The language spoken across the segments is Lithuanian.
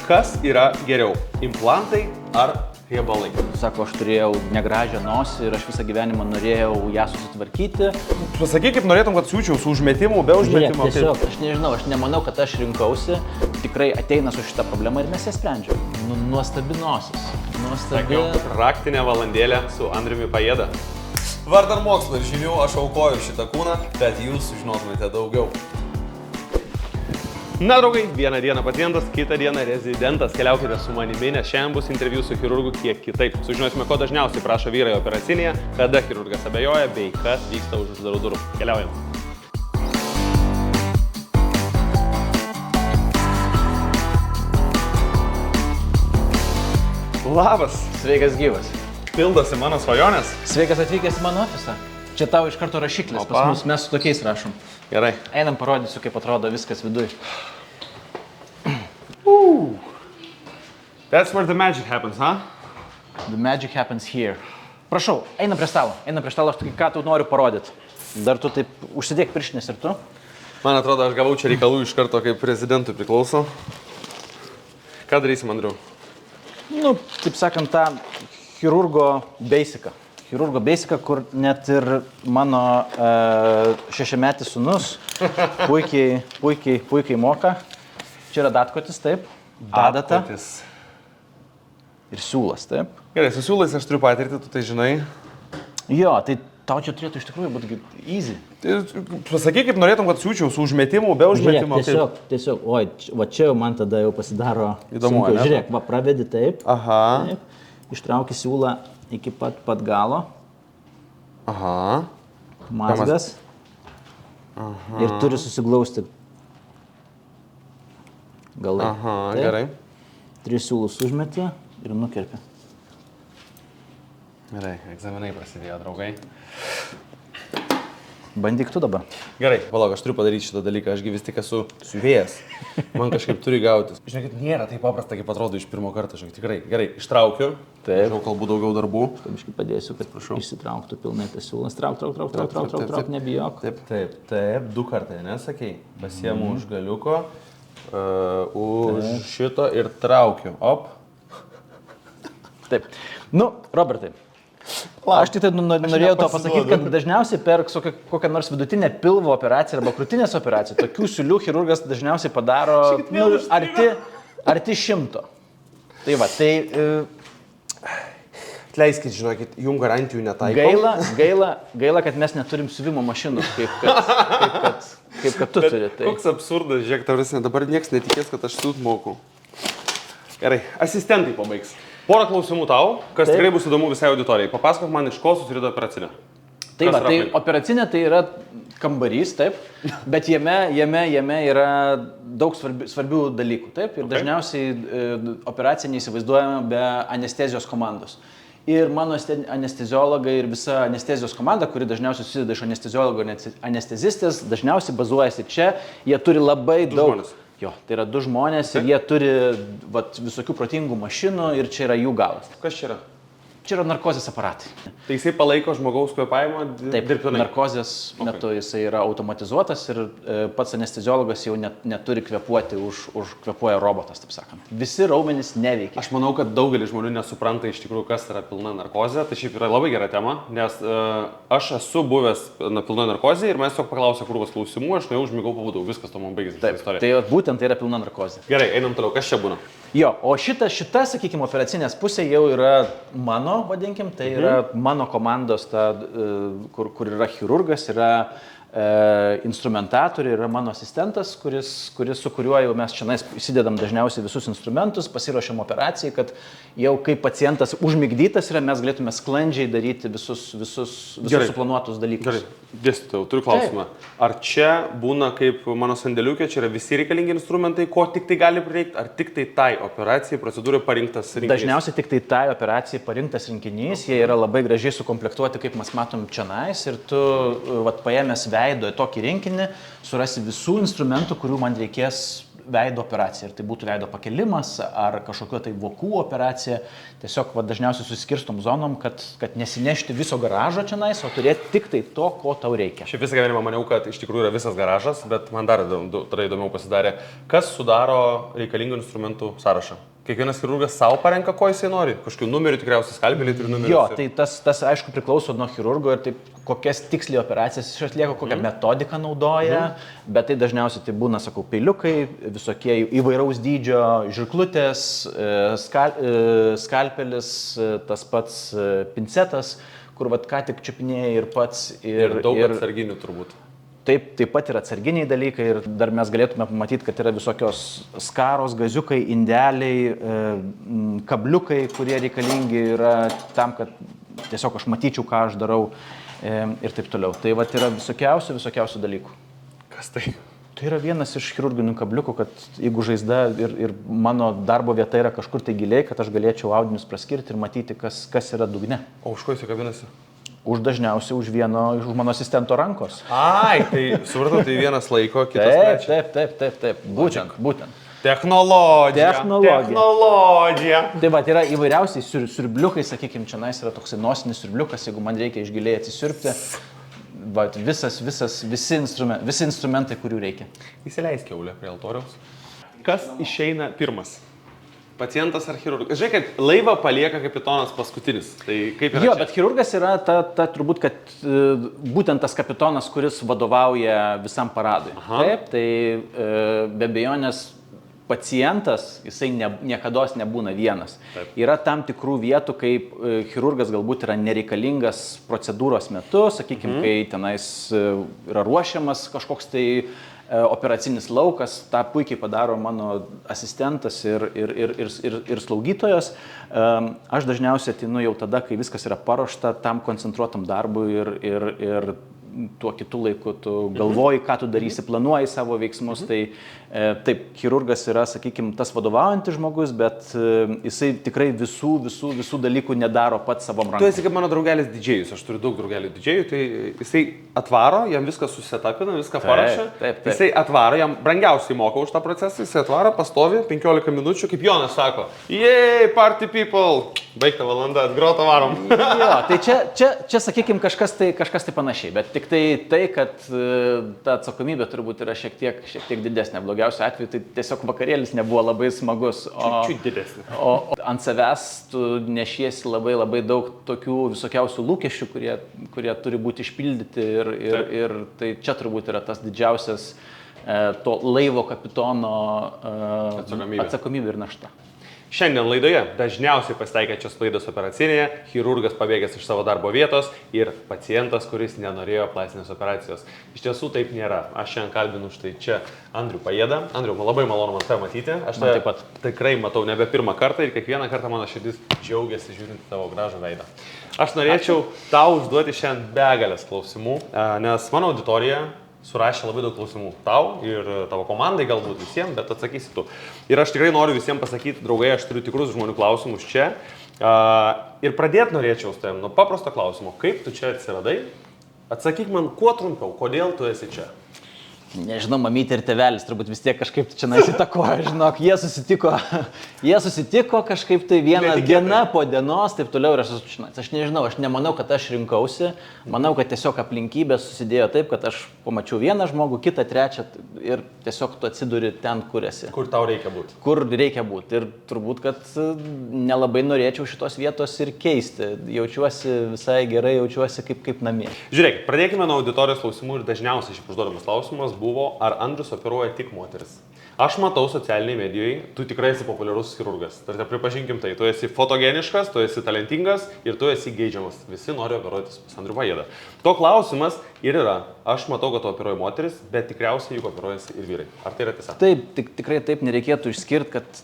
Kas yra geriau? Implantai ar riebalai? Sako, aš turėjau negražią nosį ir aš visą gyvenimą norėjau ją susitvarkyti. Pasakyk, kaip norėtum, kad siūčiau su užmetimu, be užmetimo. Tiesiog, aš nežinau, aš nemanau, kad aš rinkausi. Tikrai ateina su šitą problemą ir mes ją sprendžiam. Nuostabi nosis. Nuostabi. Raktinė valandėlė su Andriumi Pajėda. Vardan mokslo ir žinių aš aukoju šitą kūną, bet jūs sužinotumėte daugiau. Na, draugai, vieną dieną pacientas, kitą dieną rezidentas. Keliaukite su manimi, nes šiandien bus interviu su chirurgu kiek kitaip. Sužinosime, ko dažniausiai prašo vyrai operacinėje, kada chirurgas abejoja, bei kas vyksta už uždarų durų. Keliaujam. Labas. Sveikas gyvas. Pildosi mano svajonės. Sveikas atvykęs į mano ofisą. Čia tau iš karto rašiklis, pas mus mes su tokiais rašom. Gerai. Einam parodysiu, kaip atrodo viskas viduj. That's where the magic happens, huh? The magic happens here. Prašau, einam prie stalo, aš tik ką tau noriu parodyti. Dar tu taip užsidėk pirštinės ir tu. Man atrodo, aš gavau čia reikalų iš karto, kaip prezidentui priklauso. Ką darysim, Andriu? Nu, taip sakant, tą chirurgo basicą. Chirurgo basicą, kur net ir mano 6-metis sūnus puikiai moka. Čia yra datkotis, taip. Adata. Ir siūlas, taip. Gerai, su siūlais aš turiu patirtį, tu tai žinai. Jo, tai tau čia turėtų iš tikrųjų būti easy. Pasakyk, kaip norėtum, kad siūčiau su užmetimu, be užmetimo. Tiesiog, oi, va čia jau man tada jau pasidaro įdomu. Žiūrėk, va pravedi taip. Aha. Taip, ištrauki siūlą iki pat galo. Aha. Mazgas. Aha. Ir turi susiglausti galai. Aha, taip. Gerai. 3 siūlus užmeti ir nukerpi. Gerai, egzaminai prasidėjo, draugai. Bandyk tu dabar. Gerai, palauk, aš turiu padaryti šitą dalyką, ašgi vis tik esu siuvėjas. Man kažkaip turi gautis. Žinokit, nėra taip paprasta, kaip atrodo iš pirmo karto, žinokit, tikrai. Gerai, ištraukiu. Taip. Žinau, kalbu daugiau darbų. Biškį padėsiu, kad išsitrauktų pilnai tas siūlas. Trauk, nebijok. Taip, 2 kartai, nesakei. Pasiemu už galiuko, už šito ir traukiu. Op. Taip. Nu, Robertai. Aš tik tai norėjau to pasakyti, kad dažniausiai per kokią nors vidutinę pilvo operaciją arba krūtinės operaciją tokių siūlių chirurgas dažniausiai padaro arti 100. Tai va, tai... Atleiskit, žinokit, jum garantijų netaiko. Gaila, kad mes neturim siuvimo mašinų, kaip kad tu turi. Tai. Koks absurdas, žiūrėk, tavrasne, dabar nieks netikės, kad aš siūt moku. Gerai, asistentai pabaigs. Porą klausimų tau, kas tikrai bus įdomu visai auditorijai. Papasakok man, iš ko susideda operacinė. Tai va, tai operacinė tai yra kambarys, taip, bet jame yra daug svarbių dalykų, taip, ir dažniausiai operaciją neįsivaizduojame be anestezijos komandos. Ir mano anesteziologai ir visa anestezijos komanda, kuri dažniausiai susideda iš anesteziologo ir anestezistės, dažniausiai bazuojasi čia, jie turi labai daug. Žmonės. Jo, tai yra 2 žmonės ir jie turi visokių protingų mašinų ir čia yra jų galas. Kas čia yra? Čia yra narkozės aparatai. Tai jisai palaiko žmogaus kvėpavimą dirbtinai? Narkozės metu jisai yra automatizuotas ir pats anesteziologas jau neturi kvėpuoti, už kvėpuoja robotas, taip sakant. Visi raumenys neveikia. Aš manau, kad daugelis žmonių nesupranta iš tikrųjų, kas yra pilna narkozė. Tai šiaip yra labai gera tema, nes aš esu buvęs pilna narkozė ir man tiesiog paklausė krūvos klausimų, aš nuėjau, užmigau, pabudau, viskas to man baigėsi. Taip, tai būtent tai yra pilna narkozė. Gerai, einam toliau, kas čia būna? Jo, o šita, sakykime, operacinės pusė jau yra mano, vadinkim, tai yra mano komandos, kur yra chirurgas, yra instrumentatoriai, yra mano asistentas, su kuriuo jau mes čia įsidedam dažniausiai visus instrumentus, pasiruošiam operacijai, kad jau kai pacientas užmigdytas yra, mes galėtume sklandžiai daryti visus suplanuotus dalykus. Gerai, dėstytojau, turiu klausimą. Ar čia būna kaip mano sandėliukė, čia yra visi reikalingi instrumentai, ko tik tai gali prireikti, ar tik tai operacijai procedūrai parinktas rinkinys? Dažniausiai tik tai operacijai parinktas rinkinys, jie yra labai gražiai sukomplektuoti, kaip mes matom čionais, ir tu paėmęs veido į tokį rinkinį, surasi visų instrumentų, kurių man reikės veido operacija, ar tai būtų veido pakelimas, ar kažkokio tai vokų operacija, tiesiog dažniausiai suskirstom zonom, kad nesinešti viso garažo čia nais, o turėti tik tai to, ko tau reikia. Šiaip visą gyvenimą maniau, kad iš tikrųjų yra visas garažas, bet man dar įdomiau pasidarė, kas sudaro reikalingų instrumentų sąrašą. Kiekvienas chirurgas savo parenka, ko jisai nori. Kažkokių numerių tikriausiai skalpelį turi numerių. Jo, tai tas aišku priklauso nuo chirurgo ir taip, kokias tiksliai operacijas jis atlieka, kokią metodiką naudoja, bet tai dažniausiai tai būna, sakau, peiliukai, visokie įvairaus dydžio žirklutės, skalpelis, tas pats pincetas, kur ką tik čiupinėjai ir pats. Ir daug atsarginių turbūt. Taip pat yra atsarginiai dalykai ir dar mes galėtume pamatyti, kad yra visokios skaros, gaziukai, indeliai, kabliukai, kurie reikalingi yra tam, kad tiesiog aš matyčiau, ką aš darau ir taip toliau. Tai yra visokiausių dalykų. Kas tai? Tai yra vienas iš chirurginių kabliukų, kad jeigu žaizda ir mano darbo vieta yra kažkur tai giliai, kad aš galėčiau audinius praskirti ir matyti, kas yra dugne. O už ko jis kabinasi? Dažniausiai už mano asistento rankos. Ai, tai supratau, tai vienas laiko, kitas trečia. Taip. Būtent. Technologija. Tai yra įvairiausiai siurbliukai, sakykime, čia nais yra toksai nosinis siurbliukas, jeigu man reikia išgiliai atsisiurbti. Visi instrumentai, kurių reikia. Įsileisk kiaulę prie altoriaus. Kas išeina pirmas? Pacientas ar chirurgas? Žiūrėk, kad laivą palieka kapitonas paskutinis. Tai kaip yra? Jo, bet chirurgas yra turbūt, kad būtent tas kapitonas, kuris vadovauja visam paradui. Taip, tai be abejonės pacientas, jisai niekados nebūna vienas. Taip. Yra tam tikrų vietų, kaip chirurgas galbūt yra nereikalingas procedūros metu, sakykime, kai tenais yra ruošiamas kažkoks tai operacinis laukas, tą puikiai padaro mano asistentas ir slaugytojos. Aš dažniausiai ateinu jau tada, kai viskas yra paruošta tam koncentruotam darbui ir tuo kitų laiku tu galvoji, ką tu darysi, planuoji savo veiksmus. Tai taip, chirurgas yra, sakykime, tas vadovaujantis žmogus, bet jisai tikrai visų dalykų nedaro pats savom rankom. Tu esi kaip mano draugelis didžėjus, aš turiu daug draugelių didžėjų, tai jisai atvaro, jam viską susetapina, viską parašia. Taip. Jisai atvaro, jam brangiausiai moka už tą procesą, jisai atvaro, pastovi 15 minučių, kaip Jonas sako, yay, party people, baigta valanda, atgrota varom. Jo, tai čia sakykime, kažkas tai panašiai, bet tik tai, kad ta atsakomybė turbūt yra šiek tiek didesnė. Blogiausiu atveju tai tiesiog vakarėlis nebuvo labai smagus. Čiut didesnė. O ant savęs tu nešiesi labai daug tokių visokiausių lūkesčių, kurie turi būti išpildyti ir tai čia turbūt yra tas didžiausias to laivo kapitono atsakomybė ir našta. Šiandien laidoje dažniausiai pasitaikančios klaidos operacinėje, chirurgas pabėgęs iš savo darbo vietos ir pacientas, kuris nenorėjo plastinės operacijos. Iš tiesų taip nėra. Aš šiandien kalbinu štai čia Andrių Pajedą. Andriu, man labai malonu tave matyti. Aš tave taip pat tikrai matau nebe pirmą kartą ir kiekvieną kartą mano širdis džiaugiasi žiūrint tavo gražų veidą. Aš norėčiau tau užduoti šiandien begalės klausimų, nes mano auditorija surašė labai daug klausimų tau ir tavo komandai, galbūt visiems, bet atsakysi tu. Ir aš tikrai noriu visiems pasakyti, draugai, aš turiu tikrus žmonių klausimus čia. Ir pradėti norėčiau su tavim nuo paprasto klausimo, kaip tu čia atsiradai? Atsakyk man kuo trumpiau, kodėl tu esi čia? Nežinau, mamytė ir tėvelis turbūt vis tiek kažkaip čia įtakoja, žinok, jie susitiko kažkaip tai vieną dieną po dienos, taip toliau ir aš nežinau, aš nemanau, kad aš rinkausi, manau, kad tiesiog aplinkybės susidėjo taip, kad aš pamačiau vieną žmogų, kitą, trečią ir tiesiog tu atsiduri ten, kur esi. Kur tau reikia būti. Kur reikia būti ir turbūt, kad nelabai norėčiau šitos vietos ir keisti, jaučiuosi visai gerai, jaučiuosi kaip namie. Žiūrėk, pradėkime nuo auditorijos klausimų ir dažniausiai šiaip užduodamas klausimas buvo, ar Andrius operuoja tik moteris. Aš matau socialiniai medijoje, tu tikrai esi populiarus chirurgas. Tai pripažinkim tai, tu esi fotogeniškas, tu esi talentingas ir tu esi geidžiamas. Visi nori operuotis pas Andrių Pajedą. To klausimas ir yra, aš matau, kad tu operuoji moteris, bet tikriausiai juk operuojasi ir vyrai. Ar tai yra tiesa? Taip, tikrai taip nereikėtų išskirti, kad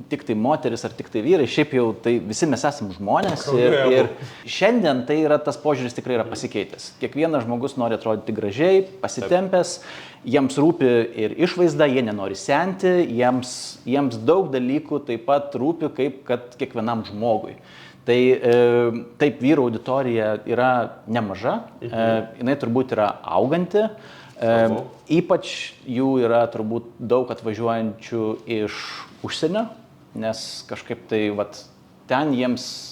tik tai moteris ar tik tai vyrai. Šiaip jau tai visi mes esame žmonės ir šiandien tai yra tas požiūris tikrai yra pasikeitęs. Kiekvienas žmogus nori atrodyti gražiai, pasitempęs. Jiems rūpi ir išvaizda, jie nenori senti, jiems daug dalykų taip pat rūpi, kaip kad kiekvienam žmogui. Tai taip, vyrų auditorija yra nemaža, jinai turbūt yra auganti, Ypač jų yra turbūt daug atvažiuojančių iš užsienio, nes kažkaip tai ten jiems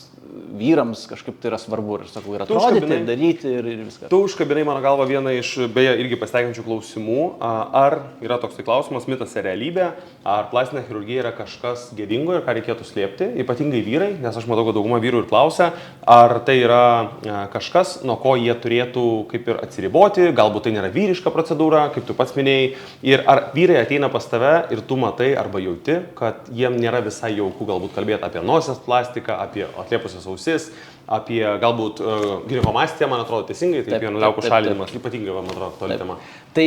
vyrams kažkaip tai yra svarbu ir sakau, ir atrodyti, ir daryti ir viską. Tu užkabinai mano galva vieną iš, beje, irgi pasitaikančių klausimų. Ar yra toks tai klausimas, mitas ir realybė, ar plastinė chirurgija yra kažkas gėdingo ir ką reikėtų slėpti, ypatingai vyrai, nes aš matau, kad dauguma vyrų ir klausia, ar tai yra kažkas, nuo ko jie turėtų kaip ir atsiriboti, galbūt tai nėra vyriška procedūra, kaip tu pats minėjai, ir ar vyrai ateina pas tave ir tu matai arba jauti, kad jiem nėra visai jauku galbūt kalbėti apie nosies plastiką, apie atliepusias ausis, apie galbūt ginekomastiją, man atrodo teisingai, tai pieno liaukų šalinimas, ypatingai, man atrodo, toli tema. Tai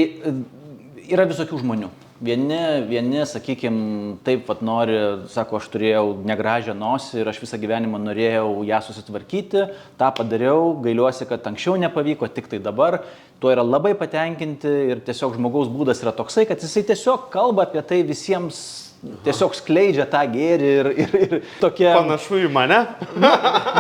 yra visokių žmonių. Vieni sakykime, taip nori, sako, aš turėjau negražią nosį ir aš visą gyvenimą norėjau ją susitvarkyti, tą padariau, gailiuosi, kad anksčiau nepavyko, tik tai dabar. Tuo yra labai patenkinti ir tiesiog žmogaus būdas yra toksai, kad jisai tiesiog kalba apie tai visiems, tiesiog skleidžia tą gėrį ir tokia... Panašu į mane?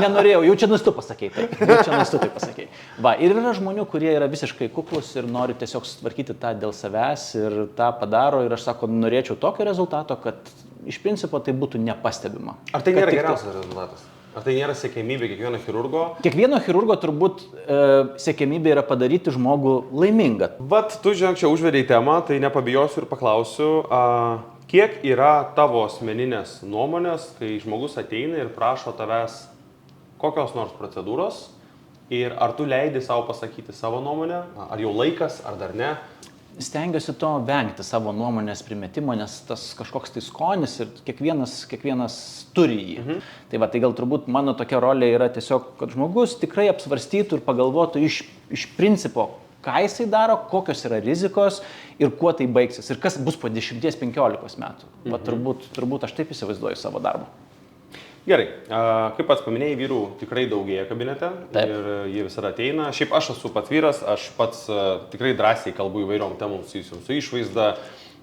Nenorėjau, jau čia tu pasakei taip. Tai pasakei. Va, ir yra žmonių, kurie yra visiškai kuklus ir nori tiesiog sutvarkyti tą dėl savęs ir tą padaro. Ir aš sako, norėčiau tokio rezultato, kad iš principo tai būtų nepastebima. Ar tai nėra geriausias rezultatas? Ar tai nėra siekiamybė kiekvieno chirurgo? Kiekvieno chirurgo turbūt siekiamybė yra padaryti žmogų laimingą. Vat tu, žinok, čia užvedei temą, tai nepabijosiu ir paklausiu, kiek yra tavo asmeninės nuomonės, kai žmogus ateina ir prašo tavęs kokios nors procedūros ir ar tu leidi savo pasakyti savo nuomonę, ar jau laikas, ar dar ne? Stengiuosi to vengti savo nuomonės primetimo, nes tas kažkoks tai skonis ir kiekvienas turi jį. Tai gal turbūt mano tokia rolė yra tiesiog, kad žmogus tikrai apsvarstytų ir pagalvotų iš principo, ką jisai daro, kokios yra rizikos ir kuo tai baigsis ir kas bus po 10-15 metų. Turbūt aš taip įsivaizduoju savo darbą. Gerai, kaip pats paminėjai, vyrų tikrai daugėja kabinete. Taip. Ir jie visada ateina. Šiaip aš esu pats vyras, aš pats tikrai drąsiai kalbu įvairiom temom susijusiom su išvaizda.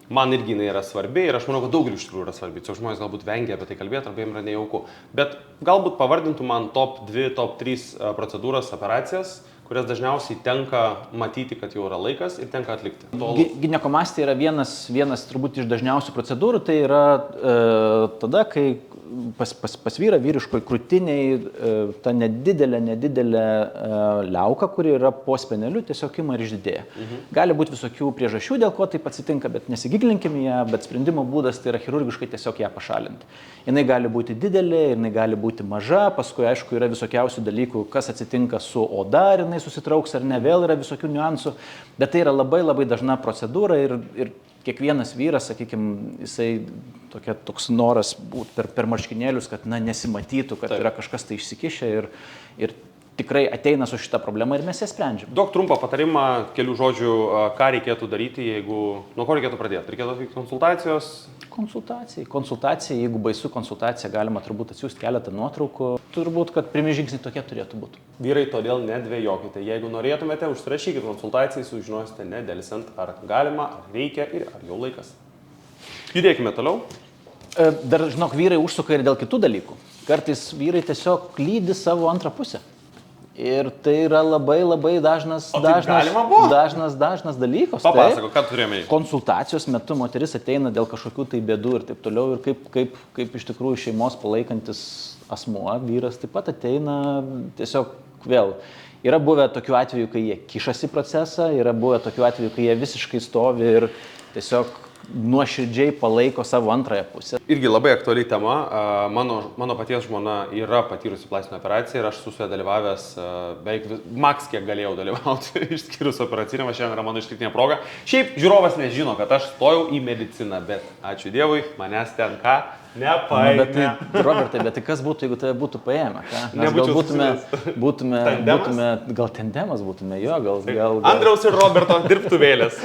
Man irgi jinai yra svarbi ir aš manau, kad daugeliu iš tikrųjų yra svarbi. Tiesiog žmonės galbūt vengia apie tai kalbėti arba jiems yra nejauku. Bet galbūt pavardintų man top 2, top 3 procedūras, operacijas, kurias dažniausiai tenka matyti, kad jau yra laikas ir tenka atlikti. Ginekomastija yra vienas turbūt iš dažniausių procedūrų. Tai yra tada, kai pas vyrą vyriškoj krūtiniai ta nedidelė liauka, kuri yra po speneliu, tiesiog ima ir išdidėja. Gali būti visokių priežasčių, dėl ko taip atsitinka, bet nesigiglinkim ją, bet sprendimo būdas tai yra chirurgiškai tiesiog ją pašalinti. Jinai gali būti didelė, jinai gali būti maža, paskui aišku yra visokiausių dalykų, kas atsitinka su oda, ar jinai susitrauks ar ne, vėl yra visokių niuansų, bet tai yra labai dažna procedūra ir kiekvienas vyras, sakykime, jisai toks noras būti per marškinėlius, kad nesimatytų, kad yra kažkas tai išsikišę ir tikrai ateina su šitą problemą ir mes ją sprendžiam. Duok trumpą patarimą, kelių žodžių, ką reikėtų daryti, nuo ko reikėtų pradėti? Reikėtų atvykti konsultacijos? Konsultacija, jeigu baisu konsultacija, galima turbūt atsiųsti keletą nuotraukų. Turbūt, kad pirmi žingsniai tokie turėtų būti. Vyrai, todėl nedvejokite. Jeigu norėtumėte, užsirašykite konsultacijai, sužinosite nedelsiant, ar galima, ar reikia ir ar jau laikas. Judėkime toliau. Dar, žinok, vyrai užsuka ir dėl kitų dalykų. Kartais vyrai tiesiog lydi savo antrą pusę. Ir tai yra labai dažnas dalykas. Papasakok, ką turėjome. Konsultacijos metu moteris ateina dėl kažkokių tai bėdų ir taip toliau. Ir kaip iš tikrųjų šeimos palaikantis asmuo, vyras taip pat ateina tiesiog vėl. Yra buvę tokių atvejų, kai jie kišasi procesą, yra buvę tokių atvejų, kai jie visiškai stovi ir tiesiog nuoširdžiai palaiko savo antrąją pusę. Irgi labai aktuali tema. Mano paties žmona yra patyrusi plastinę operaciją ir aš su ja dalyvavęs beveik maks kiek galėjau dalyvauti, išskyrus operacinę, šiandien yra mano išskirtinė proga. Šiaip žiūrovas nežino, kad aš stojau į mediciną, bet ačiū Dievui, manęs ten ką nepaėmė. Robertai, bet tai kas būtų, jeigu tave būtų paėmę? Mes gal būtume, gal tandemas būtume, jo, gal. Andriaus ir Roberto dirbtuvėlės.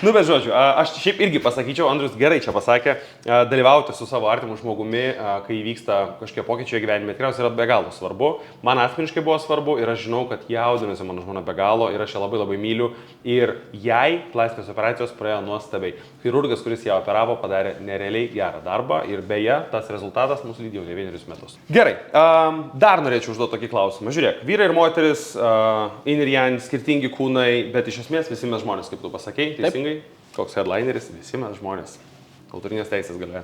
Nu, bet žodžiu, aš šiaip irgi pasakyčiau, Andrius gerai čia pasakė, dalyvauti su savo artimu žmogumi, kai vyksta kažkokie pokyčiai gyvenime, tikriausiai yra be galo svarbu. Man asmeniškai buvo svarbu ir aš žinau, kad jaudinasi mano žmona be galo ir aš ją labai labai myliu. Ir jai plastikos operacijos praėjo nuostabiai. Chirurgas, kuris ją operavo, padarė nerealiai gerą darbą ir beje, tas rezultatas mūsų lydėjo 9 metus. Gerai, dar norėčiau užduoti tokį klausimą. Žiūrėk, vyrai ir moteris, in ir yang, skirtingi kūnai, bet iš esmės visi mes žmonės, kaip tu pasakei, teisingai. Koks headlineris, visi mes žmonės. Kultūrinės teisės galioja.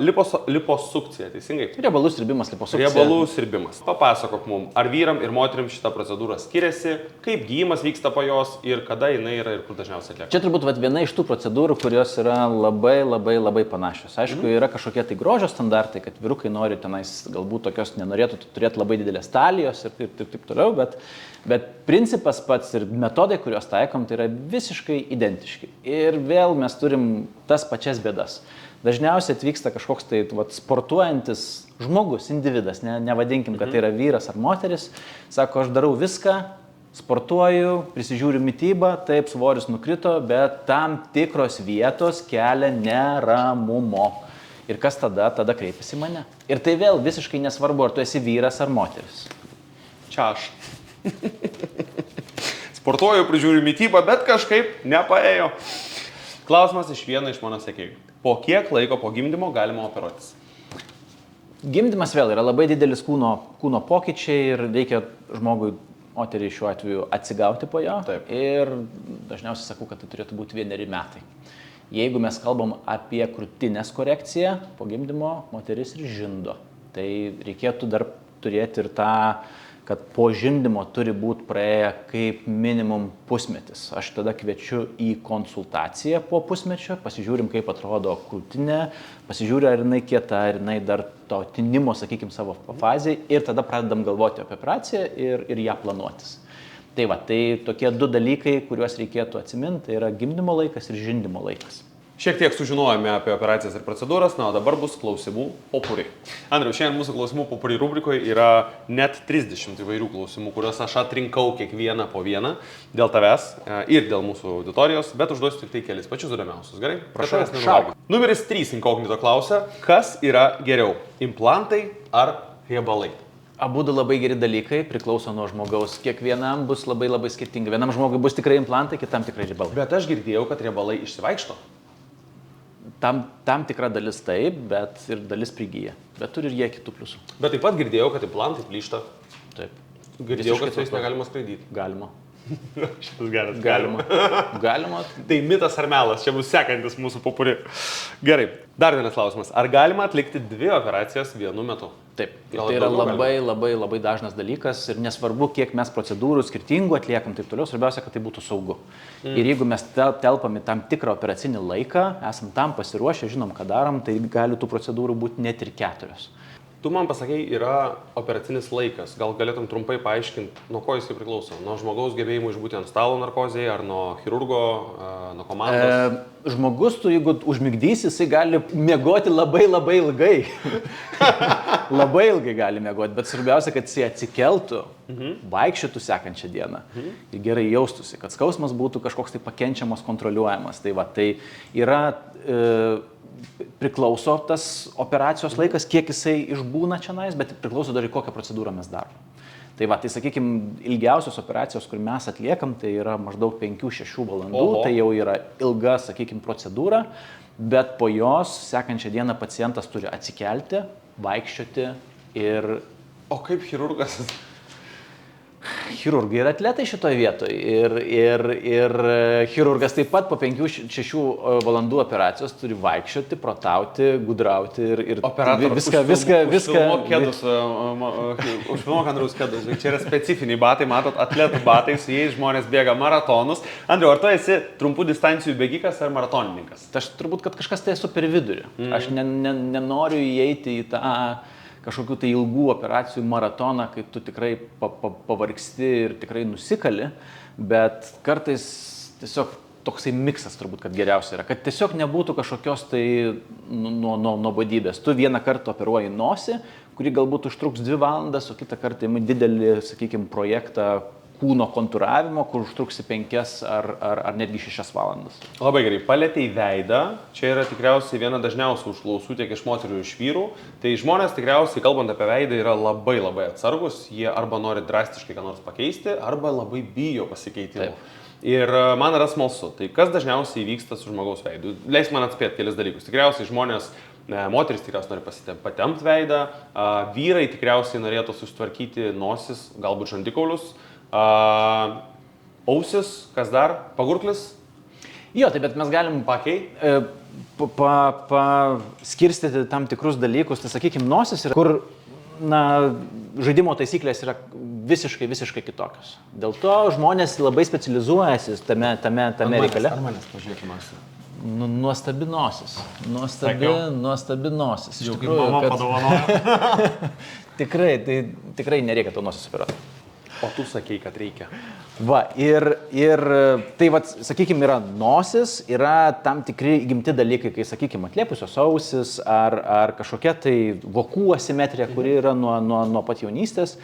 Liposukcija, teisingai? Riebalų sirbimas, liposukcija. Riebalų sirbimas. Papasakok mums, ar vyram ir moteriam šita procedūra skiriasi, kaip gydymas vyksta po jos ir kada jinai yra ir kur dažniausiai atlieka. Čia turbūt viena iš tų procedūrų, kurios yra labai panašios. Aišku, yra kažkokie tai grožio standartai, kad vyrukai nori tenais galbūt tokios nenorėtų turėti labai didelės talijos ir taip toliau, bet principas pats ir metodai, kuriuos taikom, tai yra visiškai identiški. Ir vėl mes turim tas pačias bėdas. Dažniausiai atvyksta kažkoks tai sportuojantis žmogus, individas, nevadinkim, kad tai yra vyras ar moteris, sako, aš darau viską, sportuoju, prisižiūriu mitybą, taip svoris nukrito, bet tam tikros vietos kelia neramumo. Ir kas tada? Tada kreipiasi į mane. Ir tai vėl visiškai nesvarbu, ar tu esi vyras ar moteris. Čia aš. Sportuoju, prižiūriu mitybą, bet kažkaip nepaėjo. Klausimas iš vieno iš mano sekėjų. Po kiek laiko po gimdymo galima operuotis? Gimdymas vėl yra labai didelis kūno pokyčiai ir reikia žmogui, moteriai šiuo atveju, atsigauti po jo. Taip. Ir dažniausiai sakau, kad tai turėtų būti 1 metai. Jeigu mes kalbam apie krūtinės korekciją, po gimdymo moteris ir žindo. Tai reikėtų dar turėti ir tą, kad po žindymo turi būti praėję kaip minimum pusmetis. Aš tada kviečiu į konsultaciją po pusmečio, pasižiūrim, kaip atrodo krūtinė, pasižiūriu, ar jinai kieta, ar jinai dar to tinimo, sakykim, savo fazėje ir tada pradedam galvoti apie operaciją ir ją planuotis. Tai tai tokie 2 dalykai, kuriuos reikėtų atsiminti, tai yra gimdymo laikas ir žindymo laikas. Šiek tiek sužinojome apie operacijas ir procedūras, o dabar bus klausimų popuri. Andriau, šiandien mūsų klausimų popuri rubrikoje yra net 30 įvairių klausimų, kuriuos aš atrinkau kiekvieną po vieną dėl tavęs ir dėl mūsų auditorijos, bet užduosiu tik tai kelis pačius įdomiausius. Gerai? Prašau, šauk. Numeris 3 inkognito klausia, kas yra geriau, implantai ar riebalai? Abudu labai geri dalykai, priklauso nuo žmogaus. Kiekvienam bus labai skirtingi. Vienam žmogui bus tikrai implantai, kitam tikrai riebalai. Bet aš girdėjau, kad riebalai išsivaikšto. Tam tikra dalis taip, bet ir dalis prigyja. Bet turi ir jie kitų pliusų. Bet taip pat girdėjau, kad implantai plyšta. Taip. Girdėjau, kad su jais negalima skraidyti. Galima. Šitas geras. Galima. Tai mitas ar melas, čia bus sekantis mūsų popuri. Gerai, dar vienas klausimas. Ar galima atlikti 2 operacijas vienu metu? Taip. Ir tai yra labai dažnas dalykas ir nesvarbu, kiek mes procedūrų skirtingų atliekam, taip toliau, svarbiausia, kad tai būtų saugu. Ir jeigu mes telpam į tam tikrą operacinį laiką, esam tam pasiruošę, žinom, ką darom, tai gali tų procedūrų būti net ir 4. Tu man pasakei, yra operacinis laikas. Gal galėtum trumpai paaiškinti, nuo ko jisai priklauso? Nuo žmogaus gebėjimų išbūti ant stalo narkozėje, ar nuo chirurgo, nuo komandos? Žmogus, jeigu užmigdysi, jisai gali miegoti labai ilgai. Labai ilgai gali miegoti, bet svarbiausia, kad jisai atsikeltų, vaikščiotų sekančią dieną ir gerai jaustųsi, kad skausmas būtų kažkoks tai pakenčiamas, kontroliuojamas. Tai yra... priklauso tas operacijos laikas, kiek jisai išbūna čionais, bet priklauso dar ir kokią procedūrą mes darom. Tai sakykime, ilgiausios operacijos, kur mes atliekam, tai yra maždaug 5-6 valandų, tai jau yra ilga, sakykime, procedūra, bet po jos sekančią dieną pacientas turi atsikelti, vaikščioti ir... O kaip chirurgas? Chirurgai yra atletai šitoje vietoje ir chirurgas taip pat po 5-6 valandų operacijos turi vaikščioti, protauti, gudrauti ir viską. Užfilmuok kėdus, užfilmuok Andriaus kėdus. Čia yra specifiniai batai, matot, atletų batai, su jais žmonės bėga maratonus. Andriau, ar tu esi trumpų distancijų bėgikas ar maratonininkas? Aš turbūt, kad kažkas tai esu per vidurį. Aš nenoriu įeiti į tą kažkokių tai ilgų operacijų maratoną, kai tu tikrai pavargsti ir tikrai nusikali, bet kartais tiesiog toksai miksas turbūt, kad geriausia yra, kad tiesiog nebūtų kažkokios tai nuobodybės. Tu vieną kartą operuoji nosį, kuri galbūt užtruks 2 valandas, o kitą kartą imi didelį, sakykime, projektą, kūno kontūravimo, kur užtruksi 5 ar netgi 6 valandas. Labai gerai, palėtei veidą, čia yra tikriausiai viena dažniausių užklausų tiek iš moterių ir iš vyrų. Tai žmonės tikriausiai, kalbant apie veidą, yra labai atsargus, jie arba nori drastiškai ką nors pakeisti, arba labai bijo pasikeitimų. Ir man yra smalsu, tai kas dažniausiai vyksta su žmogaus veidu? Leis man atspėti kelis dalykus. Tikriausiai žmonės, moteris tikriausiai nori patempt veidą, vyrai tikriausiai norėtų susitvarkyti nosis, galbūt žandikaulius, ausis, kas dar, pagurklis? Jo, tai bet mes galim skirstyti tam tikrus dalykus, tai sakykime, nosis yra, kur žaidimo taisyklės yra visiškai kitokios. Dėl to žmonės labai specializuojasi tame reikale. Ar manęs pažiūrėkime? Nuostabi nosis. Nuostabi nosis. Jau kaip mama padovanojo. Tikrai nereikia to nosis operuoti. O tu sakei, kad reikia. Va, ir tai, sakykime, yra nosis, yra tam tikri įgimti dalykai, kai, sakykime, atlėpusios ausis ar kažkokia tai vokų asimetrija, kuri yra nuo pat jaunystės.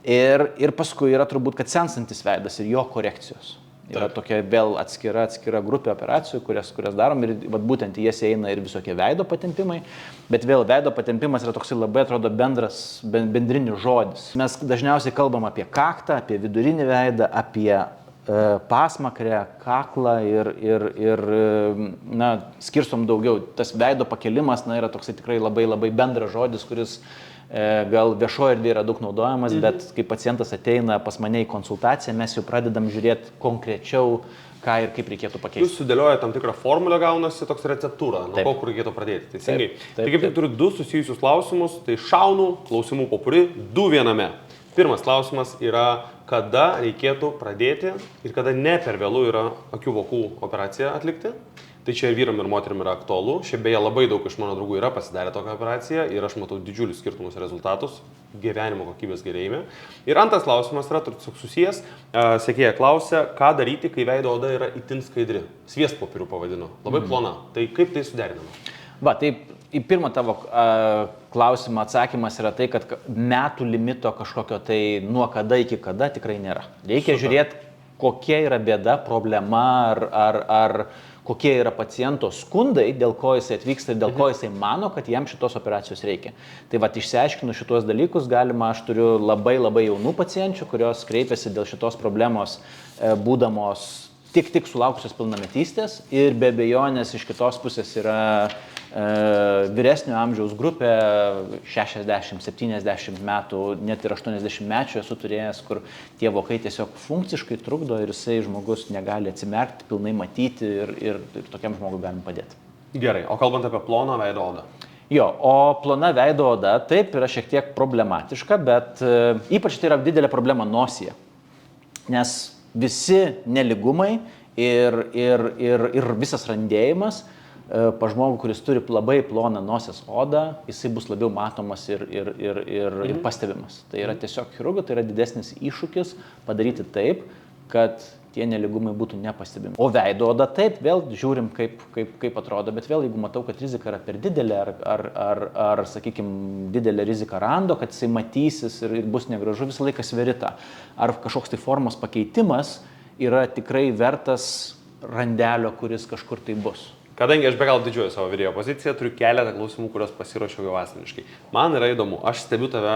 Ir paskui yra turbūt, kad sensantis veidas ir jo korekcijos. Yra tokia vėl atskira grupė operacijų, kurias darom ir būtent į jas eina ir visokie veido patempimai, bet vėl veido patempimas yra toksai labai atrodo bendrinis žodis. Mes dažniausiai kalbam apie kaktą, apie vidurinį veidą, apie pasmakrę, kaklą ir skirstom daugiau. Tas veido pakelimas yra toksai tikrai labai bendras žodis, kuris gal viešoje erdvėje yra daug naudojamas, bet kai pacientas ateina pas mane į konsultaciją, mes jau pradedam žiūrėti konkrečiau, ką ir kaip reikėtų pakeisti. Jūs sudėliojate tam tikrą formulę, gaunasi toks receptūra, nuo ko kur reikėtų pradėti. Teisingai. Tai kaip turiu 2 susijusius klausimus, tai šaunu klausimų popuri 2 viename. Pirmas klausimas yra, kada reikėtų pradėti ir kada ne per vėlų yra akių vokų operaciją atlikti. Tai čia ir vyram ir moterim yra aktualu. Šiaip beje labai daug iš mano draugų yra pasidarę tokią operaciją ir aš matau didžiulius skirtumus rezultatus gyvenimo kokybės gerėjime. Ir antras klausimas yra susijęs. Sekėja klausia, ką daryti, kai veido oda yra itin skaidri. Sviestpopierių pavadinu. Labai plona. Tai kaip tai suderinama? Va, tai į pirmą tavo klausimą atsakymas yra tai, kad metų limito kažkokio tai nuo kada iki kada tikrai nėra. Reikia žiūrėti, kokia yra bėda, problema ar kokie yra paciento skundai, dėl ko jisai atvyksta ir dėl ko jisai mano, kad jam šitos operacijos reikia. Tai išsiaiškinu šitos dalykus, aš turiu labai jaunų pacienčių, kurios kreipiasi dėl šitos problemos būdamos tik sulaukusios pilnametystės ir be abejonės iš kitos pusės yra vyresnio amžiaus grupė, 60-70 metų, net ir 80 mečių esu turėjęs, kur tie vokai tiesiog funkciškai trukdo ir jisai žmogus negali atsimerkti, pilnai matyti ir tokiam žmogui galim padėti. Gerai, o kalbant apie ploną veido odą? Jo, o plona veido oda taip yra šiek tiek problematiška, bet ypač tai yra didelė problema nosyje, nes visi nelygumai ir visas randėjimas pa žmogų, kuris turi labai ploną nosies odą, jisai bus labiau matomas ir pastebimas. Tai yra tiesiog chirurgų, tai yra didesnis iššūkis padaryti taip, kad tie nelygumai būtų nepastebimi. O veido oda taip, vėl žiūrim, kaip atrodo, bet vėl jeigu matau, kad rizika yra per didelė ar sakykime, didelė rizika rando, kad jisai matysis ir bus negražu, visą laiką sverita. Ar kažkoks tai formos pakeitimas yra tikrai vertas randelio, kuris kažkur tai bus. Kadangi aš be galo didžiuoju savo video poziciją, turiu keletą klausimų, kuriuos pasiruošiau jau asmeniškai. Man yra įdomu, aš stebiu tave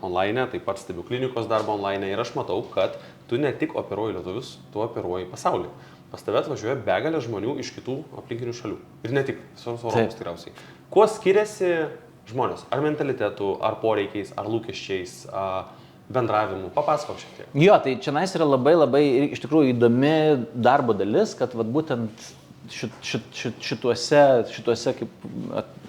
online, taip pat stebiu klinikos darbą online ir aš matau, kad tu ne tik operuoji lietuvius, tu operuoji pasaulį. Pas tave atvažiuoja begalė žmonių iš kitų aplinkinių šalių. Ir ne tik, visos Europos tikriausiai. Kuo skiriasi žmonės? Ar mentalitetu, ar poreikiais, ar lūkesčiais, bendravimu? Papasakok šiek tiek. Jo, tai čia yra labai iš tikrųjų įdomi darbo dalis, kad būtent šituose, kaip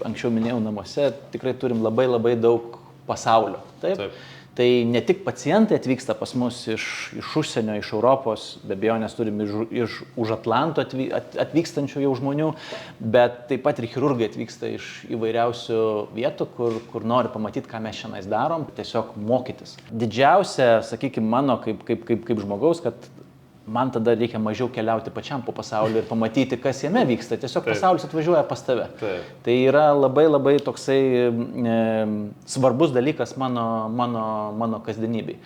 anksčiau minėjau, namuose tikrai turim labai daug pasaulio. Taip? Tai ne tik pacientai atvyksta pas mus iš užsienio, iš Europos, be abejonės turim iš už Atlanto atvykstančių jau žmonių, bet taip pat ir chirurgai atvyksta iš įvairiausių vietų, kur nori pamatyti, ką mes šiandien darom, tiesiog mokytis. Didžiausia, sakykime, mano kaip žmogaus, kad man tada reikia mažiau keliauti pačiam po pasaulį ir pamatyti, kas jame vyksta. Tiesiog pasaulis atvažiuoja pas tave. Tai yra labai svarbus dalykas mano kasdienybei.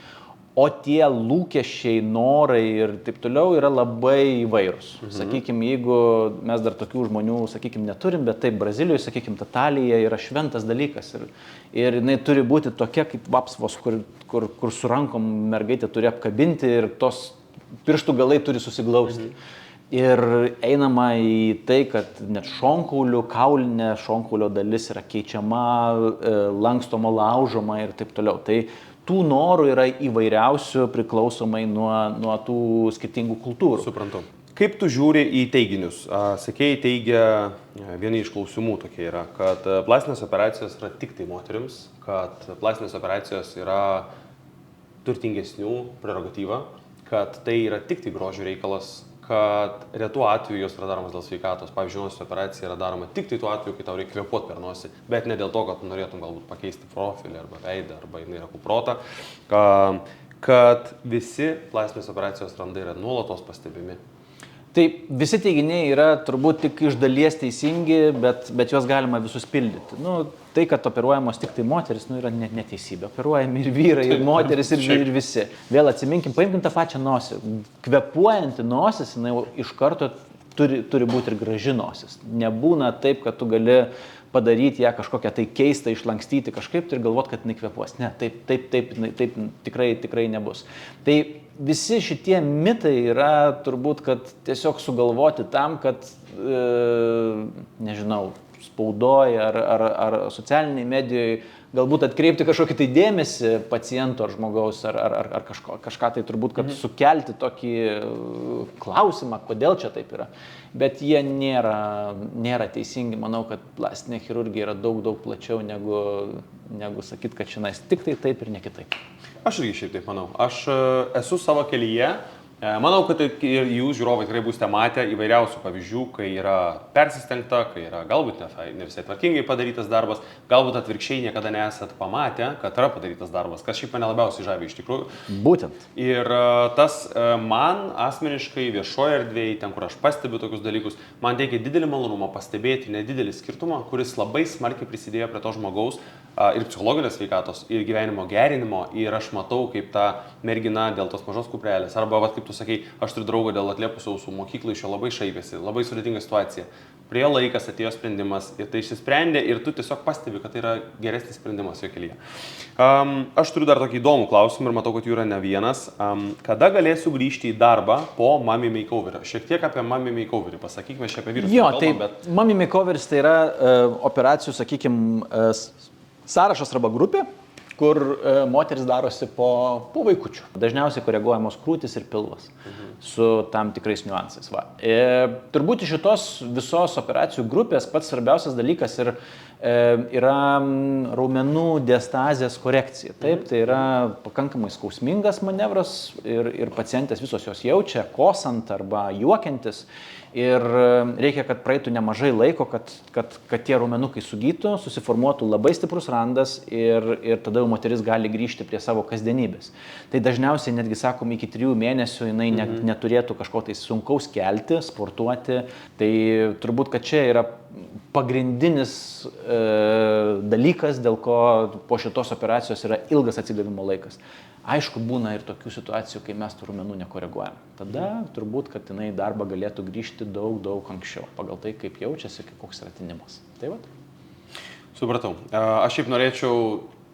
O tie lūkesčiai, norai ir taip toliau yra labai įvairūs. Sakykime, jeigu mes dar tokių žmonių, sakykime, neturim, bet taip, Brazilijoje, sakykime, ta talija yra šventas dalykas. Ir jinai turi būti tokia kaip vapsvos, kur su rankom mergaitė turi apkabinti ir tos pirštų galai turi susiglausti. Ir einama į tai, kad net šonkaulių, kaulinė šonkaulio dalis yra keičiama, lankstoma, laužoma ir taip toliau. Tai tų norų yra įvairiausių priklausomai nuo tų skirtingų kultūrų. Suprantu. Kaip tu žiūri į teiginius? Sekėjai teigia, vieni iš klausimų tokie yra, kad plastinės operacijos yra tik tai moterims, kad plastinės operacijos yra turtingesnių prerogatyva, kad tai yra tik tai grožio reikalas, kad retų atveju jos yra daromas dėl sveikatos. Pavyzdžiui, nosis operacija yra daroma tik tai tuo atveju, kai tau reikia kvėpuoti per nosį, bet ne dėl to, kad norėtum galbūt pakeisti profilį arba veidą, arba jinai yra kuprota, kad visi plastinės operacijos randai yra nuolatos pastebimi. Tai visi teiginiai yra turbūt tik iš dalies teisingi, bet juos galima visus pildyti. Tai, kad operuojamos tik tai moteris, yra neteisybė. Operuojami ir vyrai, ir moteris, ir visi. Vėl atsiminkim, paimkim tą pačią nosį. Kvepuojanti nosis, jinai iš karto turi būti ir graži nosis. Nebūna taip, kad tu gali padaryti ją kažkokią tai keistą, išlankstyti kažkaip ir galvoti, kad jinai kvepuos. Ne, taip tikrai nebus. Tai visi šitie mitai yra turbūt, kad tiesiog sugalvoti tam, kad, nežinau, spaudoje ar socialiniai medijoje galbūt atkreipti kažkokį tai dėmesį paciento ar žmogaus ar kažką tai turbūt, kad sukelti tokį klausimą, kodėl čia taip yra. Bet jie nėra teisingi. Manau, kad plastinė chirurgija yra daug plačiau negu sakyt, kad šiandien tik tai taip ir ne kitaip. Aš irgi šiaip taip manau. Aš esu savo kelyje. Manau, kad ir jūs, žiūrovai, tikrai būsite matę įvairiausių pavyzdžių, kai yra persistengta, kai yra galbūt ne visai tvarkingai padarytas darbas, galbūt atvirkščiai niekada nesat pamatę, kad yra padarytas darbas, kas šiaip mane labiausiai žavi iš tikrųjų. Būtent. Ir tas man asmeniškai viešoje erdvėje, ten kur aš pastebiu tokius dalykus, man teikia didelį malonumą pastebėti nedidelį skirtumą, kuris labai smarkiai prisidėjo prie to žmogaus ir psichologinės sveikatos, ir gyvenimo gerinimo, ir aš matau, kaip ta mergina dėl tos mažos kuprelės, arba kaip tu sakai, aš turiu draugą dėl atlėpusio ausų, mokyklai iš jo labai šaipėsi, labai sudėtinga situacija. Priėjo laikas, atėjo sprendimas ir tai išsisprendė ir tu tiesiog pastebi, kad tai yra geresnis sprendimas jo kelyje. Aš turiu dar tokį įdomų klausimą ir matau, kad jų yra ne vienas. Kada galėsiu grįžti į darbą po Mummy Makeoverio? Šiek tiek apie Mummy Makeoverį, pasakykime šią apie vyrus. Jo, tai Mummy Makeoveris tai yra operacijų, sakykime, sąrašas arba grupė, kur moteris darosi po vaikučių. Dažniausiai koreguojamos krūtis ir pilvas su tam tikrais niuansais. Turbūt iš šitos visos operacijų grupės pats svarbiausias dalykas yra raumenų diastazės korekcija. Taip, tai yra pakankamai skausmingas manevras ir pacientės visos jos jaučia, kosant arba juokiantis. Ir reikia, kad praeitų nemažai laiko, kad tie raumenukai sugytų, susiformuotų labai stiprus randas ir tada jau moteris gali grįžti prie savo kasdienybės. Tai dažniausiai netgi sakom, iki 3 mėnesių jinai neturėtų kažko tai sunkaus kelti, sportuoti. Tai turbūt, kad čia yra pagrindinis dalykas, dėl ko po šitos operacijos yra ilgas atsigavimo laikas. Aišku, būna ir tokių situacijų, kai mes tų raumenų nekoreguojam. Tada turbūt, kad jinai darbą galėtų grįžti daug anksčiau, pagal tai, kaip jaučiasi, koks yra tinimas. Tai vat. Supratau. Aš šiaip norėčiau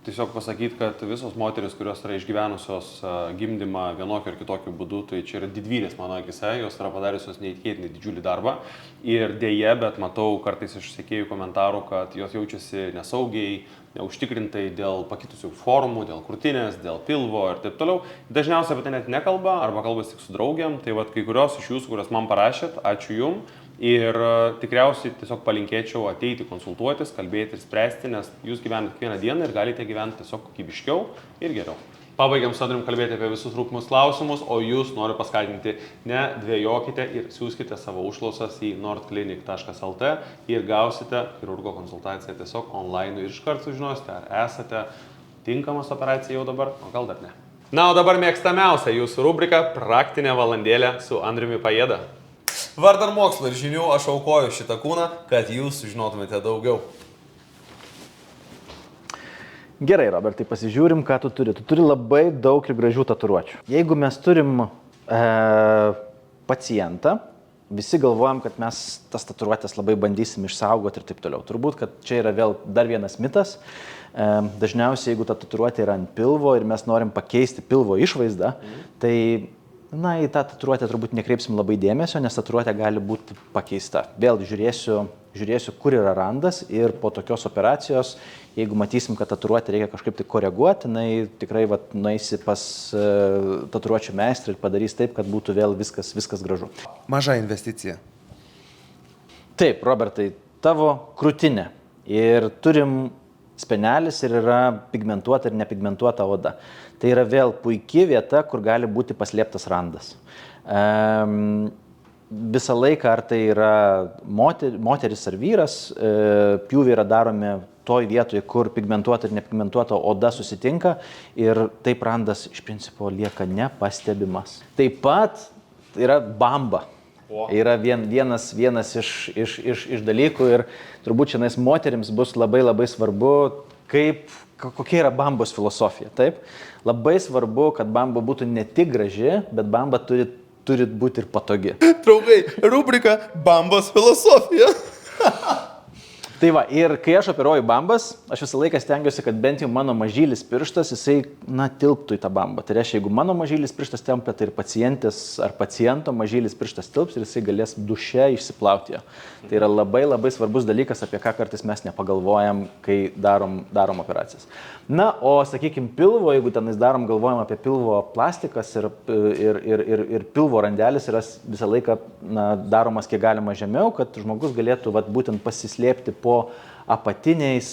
tiesiog pasakyti, kad visos moteris, kurios yra išgyvenusios gimdymą vienokiu ar kitokiu būdu, tai čia yra didvyrės mano akise, jos yra padariusios neįtikėtinai didžiulį darbą. Ir dėje, bet matau kartais iš sekėjų komentarų, kad jos jaučiasi nesaugiai, neužtikrintai dėl pakitusių formų, dėl krūtinės, dėl pilvo ir taip toliau. Dažniausiai apie tai net nekalba arba kalbas tik su draugiam. Tai vat kai kurios iš jūsų, kurios man parašėt, ačiū jum. Ir tikriausiai tiesiog palinkėčiau ateiti konsultuotis, kalbėti ir spręsti, nes jūs gyvenate kiekvieną dieną ir galite gyventi tiesiog kokybiškiau ir geriau. Pabaigiam su Andrium kalbėti apie visus rūpimus klausimus, o jūs noriu paskatinti, nedvejokite ir siūskite savo užklausas į nordclinic.lt ir gausite chirurgo konsultaciją tiesiog online ir iškart sužinosite, ar esate tinkamas operacijai jau dabar, o gal dar ne. Na, o dabar mėgstamiausia jūsų rubrika Praktinė valandėlė su Andriumi Pajėda. Vardan mokslo ir žinių aš aukoju šitą kūną, kad jūs sužinotumėte daugiau. Gerai, Robertai, pasižiūrim, ką tu turi. Tu turi labai daug ir gražių tatuiruočių. Jeigu mes turim pacientą, visi galvojam, kad mes tas tatuiruotės labai bandysim išsaugoti ir taip toliau. Turbūt, kad čia yra vėl dar vienas mitas. Dažniausiai, jeigu ta tatuiruotė yra ant pilvo ir mes norim pakeisti pilvo išvaizdą, tai į tą tatuiruotę turbūt nekreipsim labai dėmesio, nes tatuiruotė gali būti pakeista. Vėl žiūrėsiu, kur yra randas ir po tokios operacijos, jeigu matysim, kad tatuiruotę reikia kažkaip tai koreguoti, tikrai nueisi pas tatuiruočių meistrą ir padarys taip, kad būtų vėl viskas gražu. Maža investicija. Taip, Robertai, tavo krūtinė. Ir turim spenelis ir yra pigmentuota ir nepigmentuota oda. Tai yra vėl puikia vieta, kur gali būti paslėptas randas. Visą laiką, ar tai yra moteris ar vyras, pjūviai yra daromi toj vietoje, kur pigmentuota ir nepigmentuota oda susitinka ir taip randas iš principo lieka nepastebimas. Taip pat yra bamba. Yra vienas iš dalykų ir turbūt šiandien moterims bus labai svarbu, kokia yra bambos filosofija. Taip? Labai svarbu, kad bamba būtų ne tik graži, bet bamba turi būti ir patogi. Draugai, rubrika Bambos filosofija. Tai va, ir kai aš operuoju bambas, aš visą laiką stengiuosi, kad bent jau mano mažylis pirštas, jisai, tilptų į tą bambą. Tai reiškia, jeigu mano mažylis pirštas tempia, tai ir pacientės ar paciento mažylis pirštas tilps ir jisai galės duše išsiplauti. Tai yra labai svarbus dalykas, apie ką kartais mes nepagalvojam, kai darom operacijas. O sakykime, pilvo, jeigu tenais galvojam apie pilvo plastikas ir pilvo randelis yra visą laiką daromas kiek galima žemiau, kad žmogus galėtų būtent pasislėpti po apatiniais,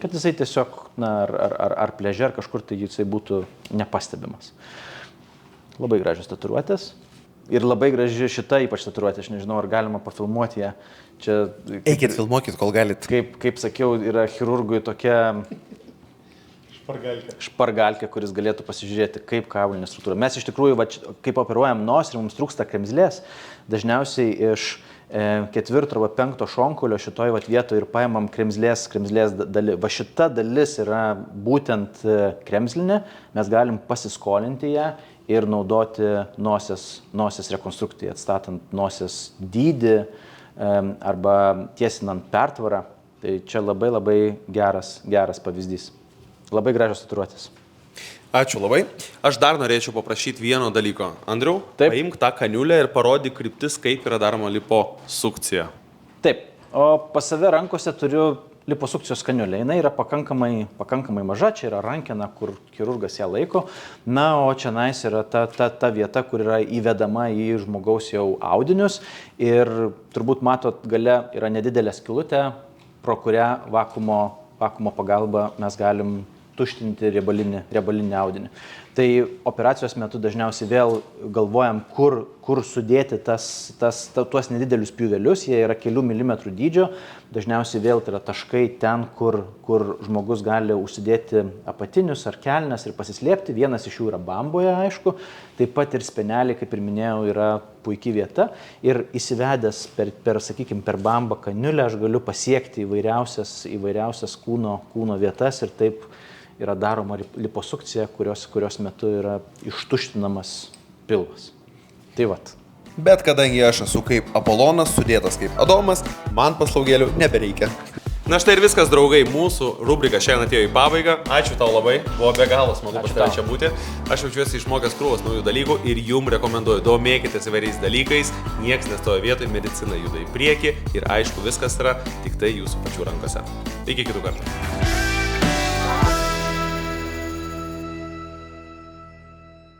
kad jisai tiesiog, ar pleže, ar kažkur tai jisai būtų nepastebimas. Labai gražios tatuiruotės. Ir labai graži šita ypač tatuiruotė, aš nežinau, ar galima pafilmuoti ją. Čia, Eikit, filmuokit, kol galit. Kaip sakiau, yra chirurgui tokia špargalkė, kuris galėtų pasižiūrėti, kaip kaulinė struktūra. Mes iš tikrųjų, kaip operuojam nosį ir mums trūksta kremzlės, dažniausiai iš 4 arba 5 šonkulio šitoj vietoje ir paimam kremzlės dalį. Šita dalis yra būtent kremzlinė, mes galim pasiskolinti ją ir naudoti nosies rekonstrukciją, atstatant nosies dydį arba tiesinant pertvarą. Tai čia labai geras pavyzdys. Labai gražios tatuiruotės. Ačiū labai. Aš dar norėčiau paprašyti vieno dalyko. Andriau, paimk tą kaniulę ir parodyk kryptis, kaip yra daroma liposukcija. Taip, o pas save rankose turiu liposukcijos kaniulę. Jis yra pakankamai maža, čia yra rankena, kur chirurgas ją laiko. O čia yra ta vieta, kur yra įvedama į žmogaus jau audinius. Ir turbūt matot, gale yra nedidelė skylutė, pro kurią vakuumo pagalba mes galim tuštinti riebalinį audinį. Tai operacijos metu dažniausiai vėl galvojam, kur sudėti tuos nedidelius pjūvelius, jie yra kelių milimetrų dydžio, dažniausiai vėl tai yra taškai ten, kur žmogus gali užsidėti apatinius ar kelnes ir pasislėpti, vienas iš jų yra bamboje, aišku, taip pat ir speneliai, kaip ir minėjau, yra puikia vieta ir įsivedęs per bambą kaniulę aš galiu pasiekti įvairiausias kūno vietas ir taip yra daroma liposukcija, kurios metu yra ištuštinamas pilvas. Tai vat. Bet kadangi aš esu kaip Apolonas, sudėtas kaip Adomas, man paslaugėlių nebereikia. Na štai ir viskas, draugai, mūsų rubrika šiandien atėjo į pabaigą. Ačiū tau labai, buvo be galo smagu pas tave čia būti. Aš jaučiuosi išmokęs krūvas naujų dalykų ir jum rekomenduoju, domėkitės įvairiais dalykais, nieks nestoja vietoj, medicina juda į priekį ir aišku, viskas yra tik tai jūsų pačių rankose. Iki kitų kartų.